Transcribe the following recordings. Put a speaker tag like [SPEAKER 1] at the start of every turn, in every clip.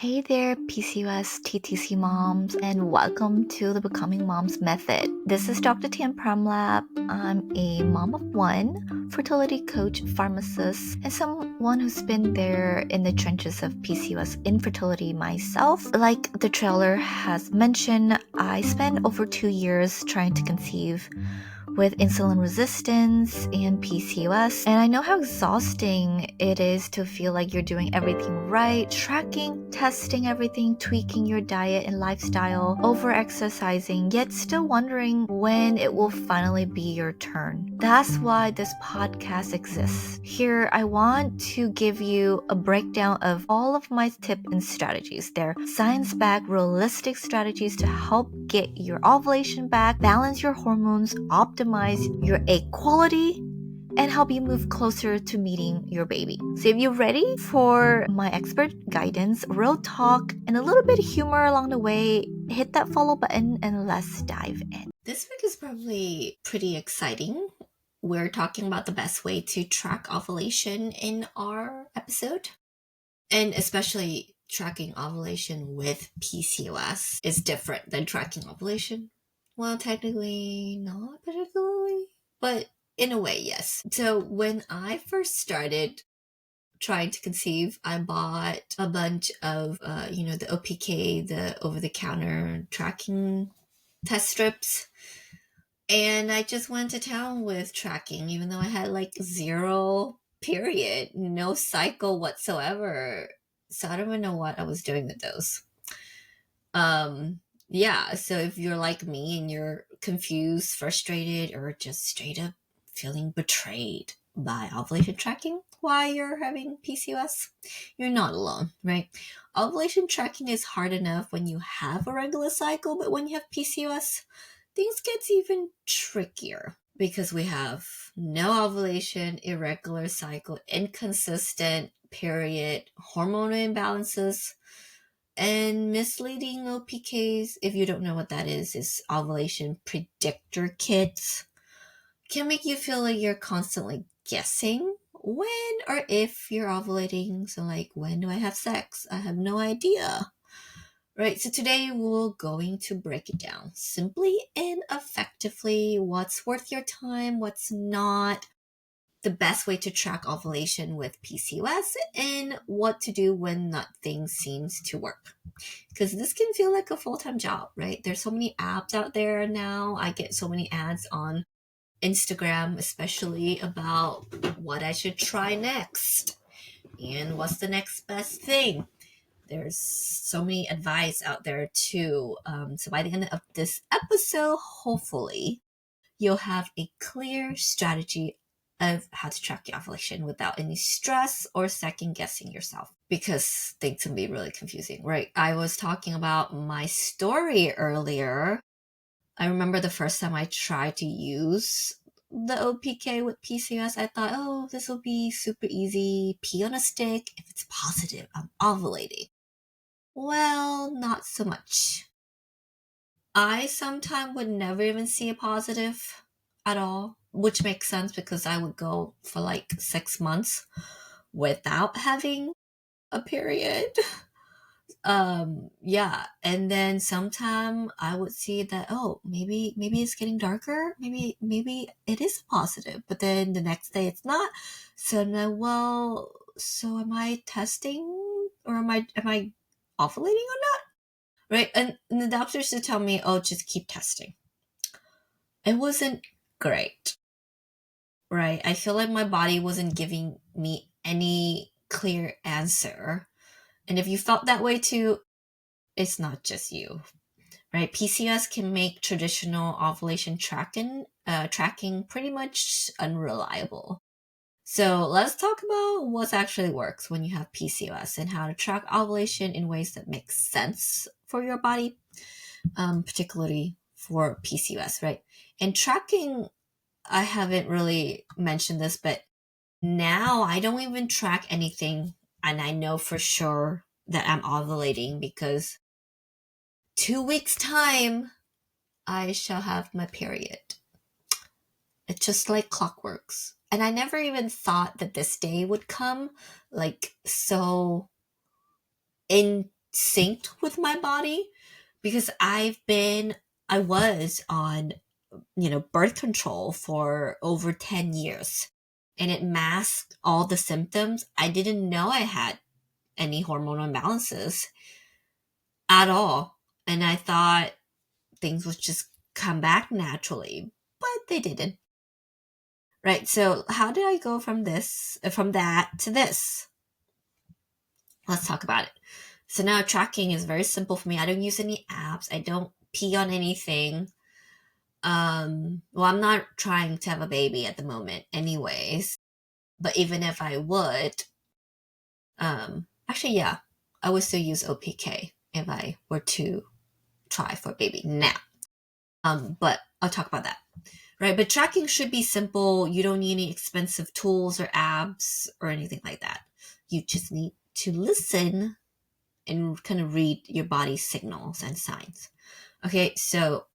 [SPEAKER 1] Hey there, PCOS TTC moms, and welcome to the Becoming Moms Method. This is Dr. Tian Pramlab. I'm a mom of one, fertility coach, pharmacist, and someone who's been there in the trenches of PCOS infertility myself. Like the trailer has mentioned, I spent over 2 years trying to conceive with insulin resistance and PCOS. And I know how exhausting it is to feel like you're doing everything right, tracking, testing everything, tweaking your diet and lifestyle, over exercising, yet still wondering when it will finally be your turn. That's why this podcast exists. Here, I want to give you a breakdown of all of my tips and strategies. They're science-backed, realistic strategies to help get your ovulation back, balance your hormones, optimize your egg quality, and help you move closer to meeting your baby. So if you're ready for my expert guidance, real talk, and a little bit of humor along the way, hit that follow button and let's dive in. This week is probably pretty exciting. We're talking about the best way to track ovulation in our episode. And especially tracking ovulation with PCOS is different than tracking ovulation. Well, technically not particularly, but in a way, yes. So when I first started trying to conceive, I bought a bunch of, the OPK, the over-the-counter tracking test strips. And I just went to town with tracking, even though I had like zero period, no cycle whatsoever. So I don't even know what I was doing with those. Yeah, so if you're like me and you're confused, frustrated, or just straight up feeling betrayed by ovulation tracking while you're having PCOS, you're not alone, right? Ovulation tracking is hard enough when you have a regular cycle, but when you have PCOS, things get even trickier because we have no ovulation, irregular cycle, inconsistent period, hormonal imbalances, and misleading OPKs. If you don't know what that is ovulation predictor kits. Can make you feel like you're constantly guessing when or if you're ovulating. So like, when do I have sex? I have no idea. Right, so today we're going to break it down simply and effectively. What's worth your time, what's not, the best way to track ovulation with PCOS, and what to do when nothing seems to work. Because this can feel like a full-time job, right? There's so many apps out there now. I get so many ads on Instagram, especially about what I should try next and what's the next best thing. There's so many advice out there too. So by the end of this episode, hopefully you'll have a clear strategy of how to track your ovulation without any stress or second guessing yourself, because things can be really confusing, right? I was talking about my story earlier. I remember the first time I tried to use the OPK with PCOS, I thought, oh, this will be super easy. Pee on a stick. If it's positive, I'm ovulating. Well, not so much. I sometimes would never even see a positive at all, which makes sense because I would go for like 6 months without having a period. Yeah, and then sometime I would see that, oh, maybe it's getting darker, maybe it is positive, but then the next day it's not. So now, well, so am I testing, or am I ovulating or not? Right? And the doctors would tell me, oh, just keep testing. It wasn't great, right? I feel like my body wasn't giving me any clear answer. And if you felt that way too, it's not just you, right? PCOS can make traditional ovulation tracking pretty much unreliable. So let's talk about what actually works when you have PCOS and how to track ovulation in ways that make sense for your body, particularly for PCOS, right? And tracking, I haven't really mentioned this, but now I don't even track anything, and I know for sure that I'm ovulating because 2 weeks time I shall have my period. It's just like clockworks. And I never even thought that this day would come like so in synced with my body because I was on, birth control for over 10 years, and it masked all the symptoms. I didn't know I had any hormonal imbalances at all. And I thought things would just come back naturally, but they didn't. Right. So how did I go from that to this? Let's talk about it. So now tracking is very simple for me. I don't use any apps. I don't pee on anything. Well, I'm not trying to have a baby at the moment anyways, but even if I would, actually, yeah, I would still use OPK if I were to try for a baby now. But I'll talk about that. Right. But tracking should be simple. You don't need any expensive tools or apps or anything like that. You just need to listen and kind of read your body's signals and signs. Okay, so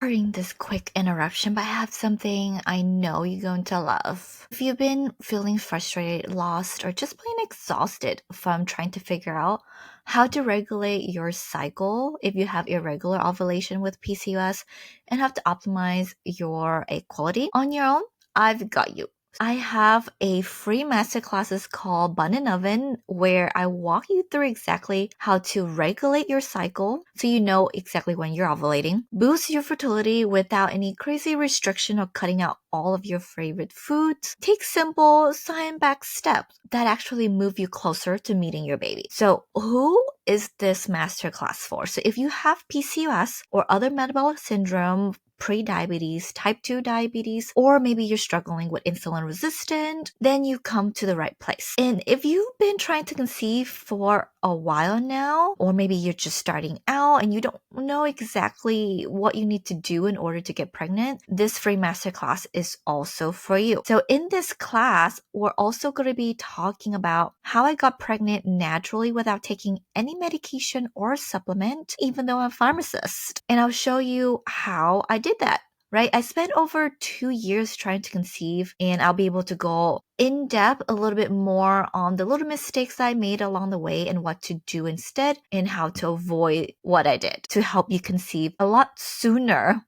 [SPEAKER 2] During this quick interruption, but I have something I know you're going to love. If you've been feeling frustrated, lost, or just plain exhausted from trying to figure out how to regulate your cycle if you have irregular ovulation with PCOS and have to optimize your egg quality on your own, I've got you. I have a free masterclasses called Bun and Oven where I walk you through exactly how to regulate your cycle so you know exactly when you're ovulating, boost your fertility without any crazy restriction or cutting out all of your favorite foods, take simple science-backed steps that actually move you closer to meeting your baby. So who is this masterclass for? So if you have PCOS or other metabolic syndrome, pre-diabetes, type 2 diabetes, or maybe you're struggling with insulin resistant, then you come to the right place. And if you've been trying to conceive for a while now, or maybe you're just starting out and you don't know exactly what you need to do in order to get pregnant, this free masterclass is also for you. So in this class, we're also going to be talking about how I got pregnant naturally without taking any medication or supplement, even though I'm a pharmacist. And I'll show you how I did that. Right? I spent over 2 years trying to conceive, and I'll be able to go in depth a little bit more on the little mistakes I made along the way and what to do instead and how to avoid what I did to help you conceive a lot sooner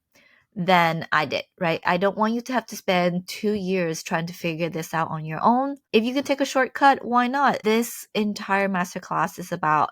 [SPEAKER 2] than I did, right? I don't want you to have to spend 2 years trying to figure this out on your own. If you can take a shortcut, why not? This entire masterclass is about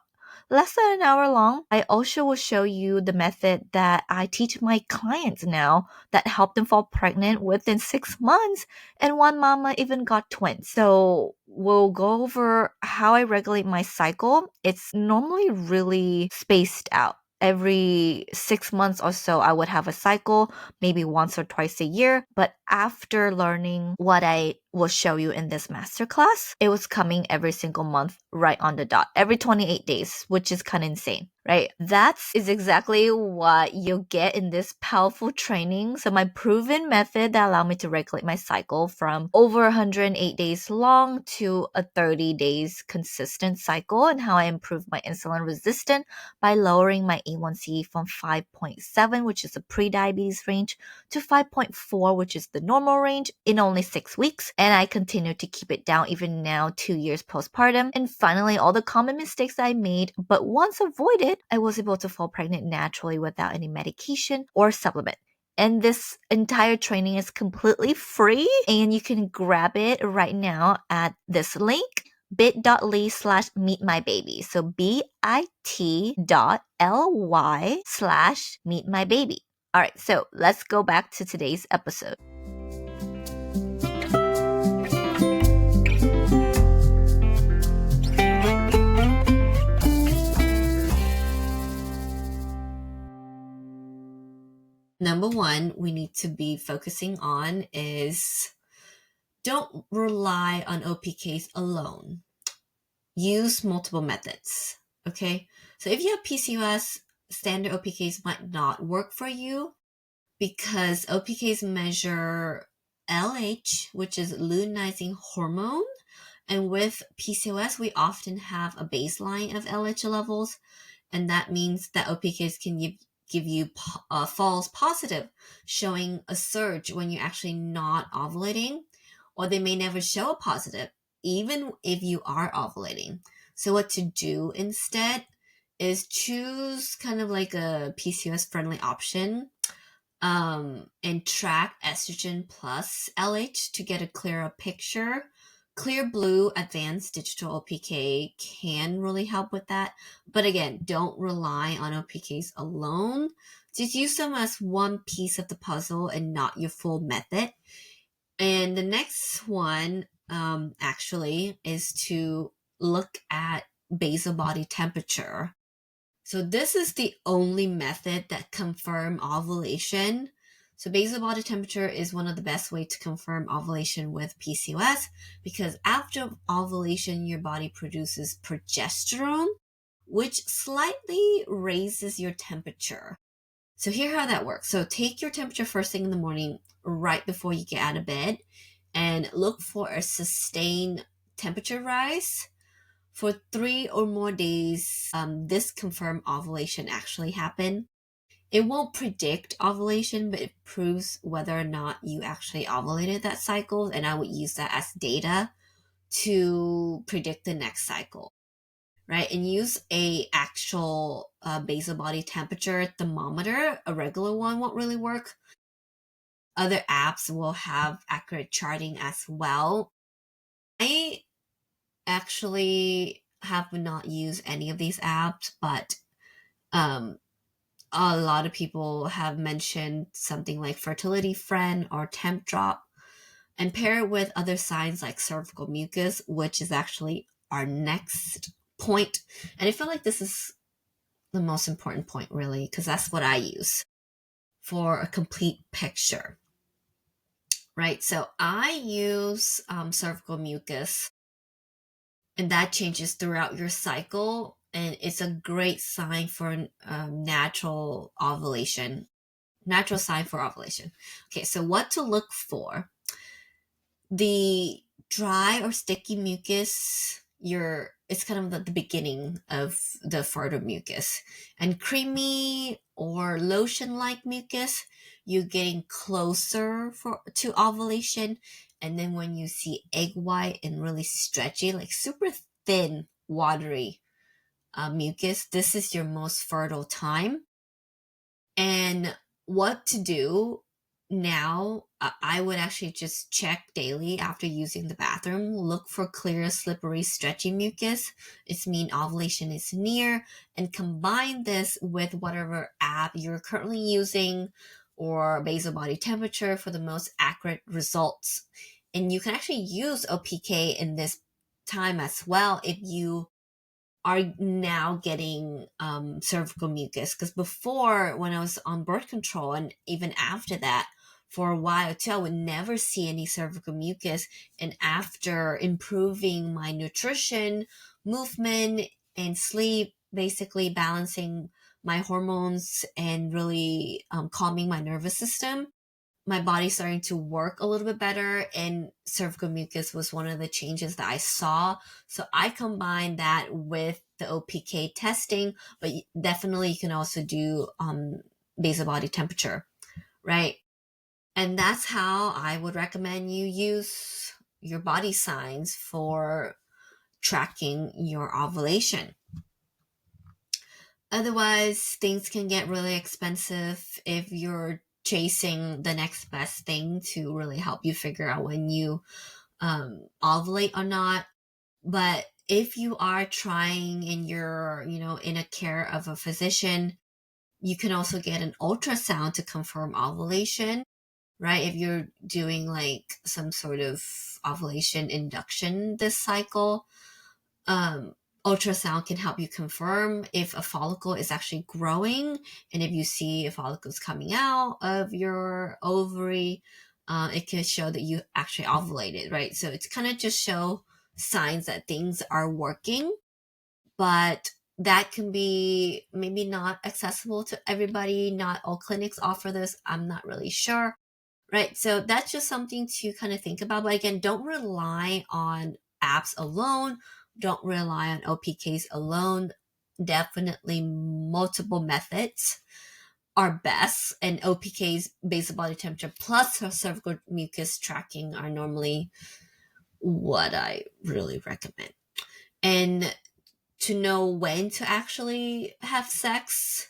[SPEAKER 2] less than an hour long. I also will show you the method that I teach my clients now that helped them fall pregnant within 6 months, and one mama even got twins. So we'll go over how I regulate my cycle. It's normally really spaced out. Every 6 months or so, I would have a cycle, maybe once or twice a year. But after learning what I will show you in this masterclass, it was coming every single month right on the dot, every 28 days, which is kind of insane, right? That is exactly what you'll get in this powerful training. So my proven method that allowed me to regulate my cycle from over 108 days long to a 30 days consistent cycle, and how I improved my insulin resistance by lowering my A1C from 5.7, which is the pre-diabetes range, to 5.4, which is the normal range, in only 6 weeks. And I continue to keep it down even now, 2 years postpartum. And finally, all the common mistakes I made, but once avoided, I was able to fall pregnant naturally without any medication or supplement. And this entire training is completely free, and you can grab it right now at this link, bit.ly/meetmybaby. So bit.ly/meetmybaby. All right, so let's go back to today's episode.
[SPEAKER 1] Number one, we need to be focusing on is don't rely on OPKs alone. Use multiple methods, okay? So if you have PCOS, standard OPKs might not work for you because OPKs measure LH, which is luteinizing hormone. And with PCOS, we often have a baseline of LH levels. And that means that OPKs can give you false positive, showing a surge when you're actually not ovulating, or they may never show a positive, even if you are ovulating. So what to do instead is choose kind of like a PCOS friendly option, and track estrogen plus LH to get a clearer picture. Clear Blue Advanced Digital OPK can really help with that. But again, don't rely on OPKs alone. Just use them as one piece of the puzzle and not your full method. And the next one, actually, is to look at basal body temperature. So this is the only method that confirm ovulation. So basal body temperature is one of the best way to confirm ovulation with PCOS, because after ovulation, your body produces progesterone, which slightly raises your temperature. So here how that works. So take your temperature first thing in the morning, right before you get out of bed, and look for a sustained temperature rise for 3 or more days. This confirmed ovulation actually happened. It won't predict ovulation, but it proves whether or not you actually ovulated that cycle, and I would use that as data to predict the next cycle, right? And use a actual basal body temperature thermometer. A regular one won't really work. Other apps will have accurate charting as well. I actually have not used any of these apps, but um, a lot of people have mentioned something like Fertility Friend or Temp Drop, and pair it with other signs like cervical mucus, which is actually our next point. And I feel like this is the most important point, really, because that's what I use for a complete picture, right? So I use cervical mucus, and that changes throughout your cycle, and it's a great sign for natural ovulation. Natural sign for ovulation. Okay, so what to look for? The dry or sticky mucus, it's kind of the beginning of the fertile mucus. And creamy or lotion like mucus, you're getting closer to ovulation. And then when you see egg white and really stretchy, like super thin watery mucus, this is your most fertile time. And what to do now, I would actually just check daily after using the bathroom. Look for clear, slippery, stretchy mucus. It's mean ovulation is near. And combine this with whatever app you're currently using or basal body temperature for the most accurate results. And you can actually use OPK in this time as well if you are now getting cervical mucus. Because before, when I was on birth control, and even after that, for a while too, I would never see any cervical mucus. And after improving my nutrition, movement, and sleep, basically balancing my hormones and really calming my nervous system, my body starting to work a little bit better, and cervical mucus was one of the changes that I saw. So I combined that with the OPK testing, but definitely you can also do basal body temperature, right? And that's how I would recommend you use your body signs for tracking your ovulation. Otherwise, things can get really expensive if you're chasing the next best thing to really help you figure out when you ovulate or not. But if you are trying and you're, in a care of a physician, you can also get an ultrasound to confirm ovulation, right? If you're doing like some sort of ovulation induction this cycle, um, ultrasound can help you confirm if a follicle is actually growing, and if you see a follicle is coming out of your ovary, it can show that you actually ovulated, right? So it's kind of just show signs that things are working, but that can be maybe not accessible to everybody. Not all clinics offer this. I'm not really sure. Right. So that's just something to kind of think about. But again, don't rely on apps alone. Don't rely on OPKs alone. Definitely multiple methods. are best, and OPK's basal body temperature plus cervical mucus tracking are normally what I really recommend. And to know when to actually have sex,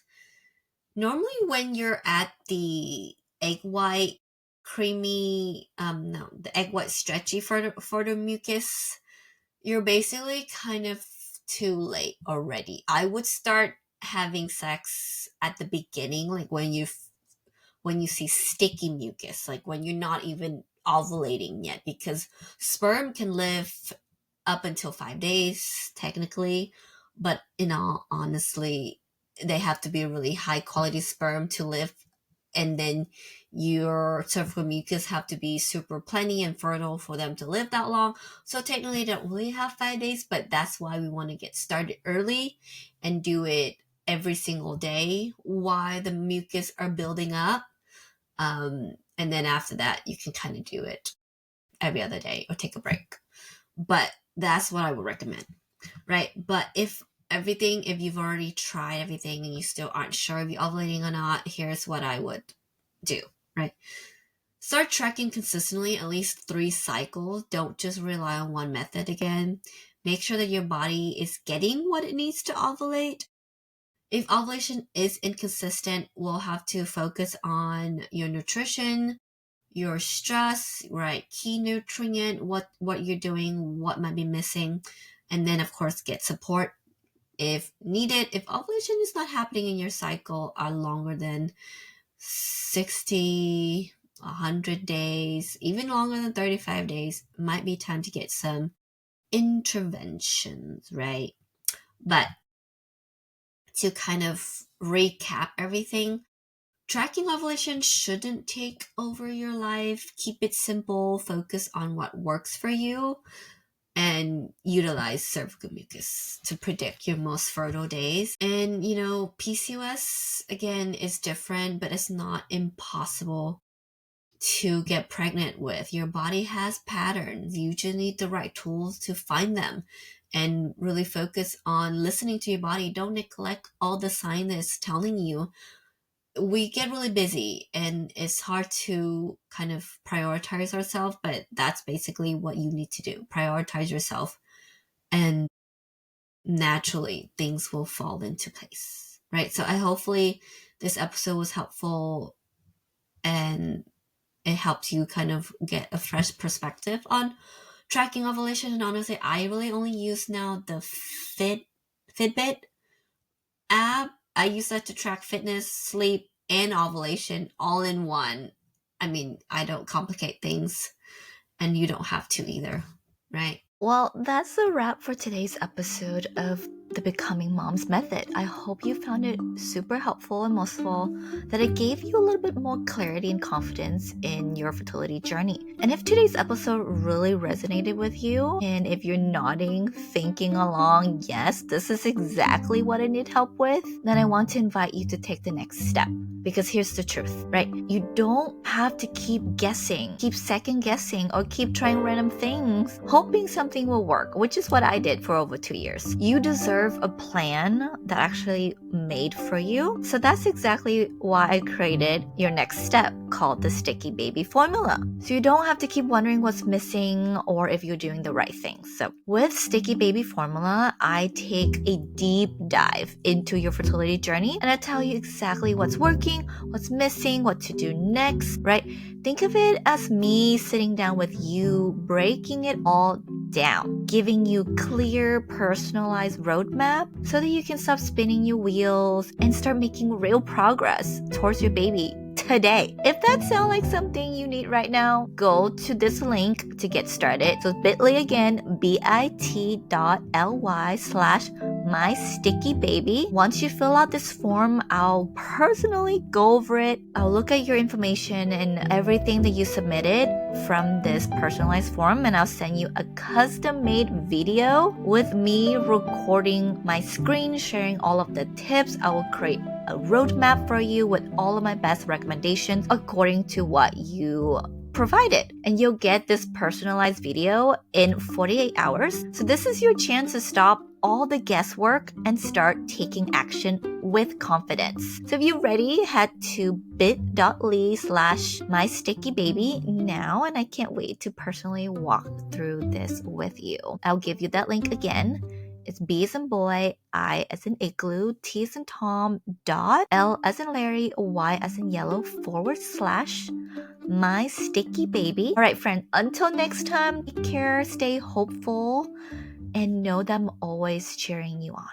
[SPEAKER 1] normally when you're at the egg white creamy, no, the egg white stretchy for the mucus, you're basically kind of too late already. I would start having sex at the beginning, like when you see sticky mucus, like when you're not even ovulating yet, because sperm can live up until 5 days technically, but in all honestly, they have to be really high quality sperm to live, and then your cervical mucus have to be super plenty and fertile for them to live that long. So technically they don't really have 5 days, but that's why we want to get started early and do it every single day while the mucus are building up. And then after that, you can kind of do it every other day or take a break. But that's what I would recommend, right? But if you've already tried everything and you still aren't sure if you're ovulating or not, here's what I would do, right? Start tracking consistently, at least 3 cycles. Don't just rely on one method again. Make sure that your body is getting what it needs to ovulate. If ovulation is inconsistent, we'll have to focus on your nutrition, your stress, right? Key nutrient, what you're doing, what might be missing, and then of course get support if needed. If ovulation is not happening in your cycle are longer than 60, 100 days, even longer than 35 days, might be time to get some interventions, right? But to kind of recap everything, tracking ovulation shouldn't take over your life. Keep it simple, focus on what works for you, and utilize cervical mucus to predict your most fertile days. And PCOS again is different, but it's not impossible to get pregnant with. Your body has patterns. You just need the right tools to find them and really focus on listening to your body. Don't neglect all the signs that's telling you. We get really busy and it's hard to kind of prioritize ourselves, but that's basically what you need to do. Prioritize yourself, and naturally things will fall into place, right? So I hopefully this episode was helpful and it helps you kind of get a fresh perspective on tracking ovulation. And honestly, I really only use now the Fitbit app. I use that to track fitness, sleep, and ovulation all in one. I mean, I don't complicate things, and you don't have to either, right?
[SPEAKER 2] Well, that's a wrap for today's episode of the Becoming Moms Method. I hope you found it super helpful and most of all, that it gave you a little bit more clarity and confidence in your fertility journey. And if today's episode really resonated with you, and if you're nodding, thinking along, yes, this is exactly what I need help with, then I want to invite you to take the next step. Because here's the truth, right? You don't have to keep guessing, keep second guessing, or keep trying random things, hoping something will work, which is what I did for over 2 years. You deserve a plan that actually made for you. So that's exactly why I created your next step called the Sticky Baby Formula. So you don't have to keep wondering what's missing or if you're doing the right thing. So with Sticky Baby Formula, I take a deep dive into your fertility journey and I tell you exactly what's working, what's missing, what to do next, right? Think of it as me sitting down with you, breaking it all down, giving you clear, personalized roadmap so that you can stop spinning your wheels and start making real progress towards your baby today. If that sounds like something you need right now, go to this link to get started. So bit.ly again, bit.ly/mystickybaby. Once you fill out this form, I'll personally go over it. I'll look at your information and everything that you submitted from this personalized form, and I'll send you a custom-made video with me recording my screen, sharing all of the tips. I will create a roadmap for you with all of my best recommendations according to what you provided, and you'll get this personalized video in 48 hours. So this is your chance to stop all the guesswork and start taking action with confidence. So if you're ready, head to bit.ly/mystickybaby now, and I can't wait to personally walk through this with you. I'll give you that link again. It's B as in boy, I as in igloo, T as in Tom, L as in Larry, Y as in yellow, /my-sticky-baby. All right, friend, until next time, take care, stay hopeful, and know that I'm always cheering you on.